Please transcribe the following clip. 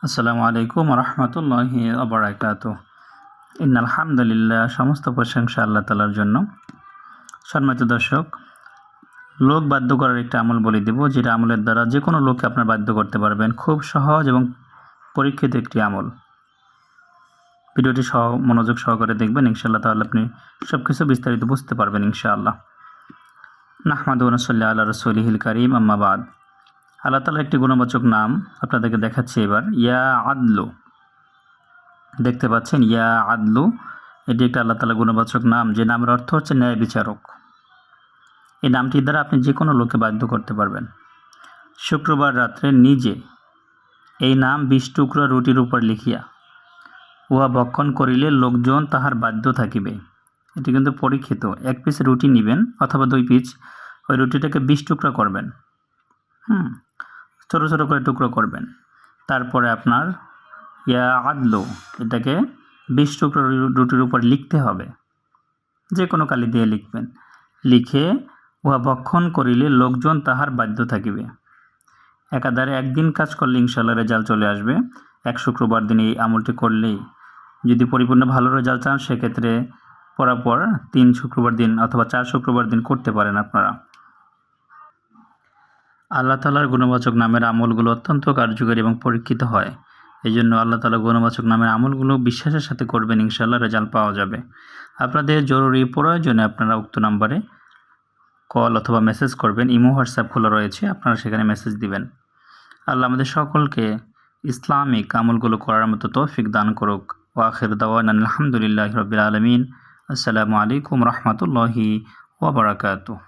আসসালামু আলাইকুম রহমতুল্লাহি বারাকাতুহু। ইন্নাল হামদুলিল্লাহ, সমস্ত প্রশংসা আল্লাহ তাআলার জন্য। সম্মানিত দর্শক, লোক বাধ্য করার একটা আমল বলে দেব, যেটা আমলের দ্বারা যে কোনো লোককে আপনার বাধ্য করতে পারবেন। খুব সহজ এবং পরীক্ষিত একটি আমল। ভিডিওটি মনোযোগ সহকারে দেখবেন, ইনশাআল্লাহ তাহলে আপনি সব কিছু বিস্তারিত বুঝতে পারবেন ইনশাআল্লাহ। নাহমাদু ওয়া নুসাল্লি আলা রাসূলিহিল কারীম, আম্মা বাদ। আল্লাহ তাআলার একটি গুণবাচক নাম আপনাদেরকে দেখাচ্ছি এবার, ইয়া আদলু। দেখতে পাচ্ছেন ইয়া আদলু, এটি একটা আল্লাহ তাআলার গুণবাচক নাম, যে নামের অর্থ হচ্ছে ন্যায় বিচারক। এই নামটির দ্বারা আপনি যে কোনো লোককে বাধ্য করতে পারবেন। শুক্রবার রাত্রে নিজে এই নাম 20 টুকরা রুটির উপর লিখিয়া উহা ভক্ষণ করিলে লোকজন তাহার বাধ্য থাকিবে। এটি কিন্তু পরীক্ষিত। 1 পিস রুটি নেবেন অথবা 2 পিস, ওই রুটিটাকে 20 টুকরা করবেন। ছোটো ছোটো করে টুকরো করবেন। তারপরে আপনার ইয়া আদলু এটাকে 20 টুকরো রুটির উপর লিখতে হবে, যে কোনো কালি দিয়ে লিখবেন। লিখে উহা ভক্ষণ করিলে লোকজন তাহার বাধ্য থাকিবে। একাধারে একদিন কাজ করলে ইনশাআল্লাহ রেজাল্ট চলে আসবে। এক শুক্রবার দিন এই আমলটি করলেই, যদি পরিপূর্ণ ভালো রেজাল্ট চান সেক্ষেত্রে পরাপর 3 শুক্রবার দিন অথবা 4 শুক্রবার দিন করতে পারেন আপনারা। আল্লাহ তাআলার গুণবাচক নামের আমলগুলো অত্যন্ত কার্যকরী এবং পরীক্ষিত হয়। এই জন্য আল্লাহ তাআলার গুণবাচক নামের আমলগুলো বিশ্বাসের সাথে করবেন, ইনশাআল্লাহ রেজাল্ট পাওয়া যাবে। আপনাদের জরুরি প্রয়োজনে আপনারা উক্ত নাম্বারে কল অথবা মেসেজ করবেন। ইমো হোয়াটসঅ্যাপ খোলা রয়েছে, আপনারা সেখানে মেসেজ দিবেন। আল্লাহ আমাদের সকলকে ইসলামিক আমলগুলো করার মতো তৌফিক দান করুক। ওয়া আখির দাওয়ানা আলহামদুলিল্লাহি রাব্বিল আলামিন। আসসালামু আলাইকুম রহমতুল্লাহি ওয়া বারাকাতুহু।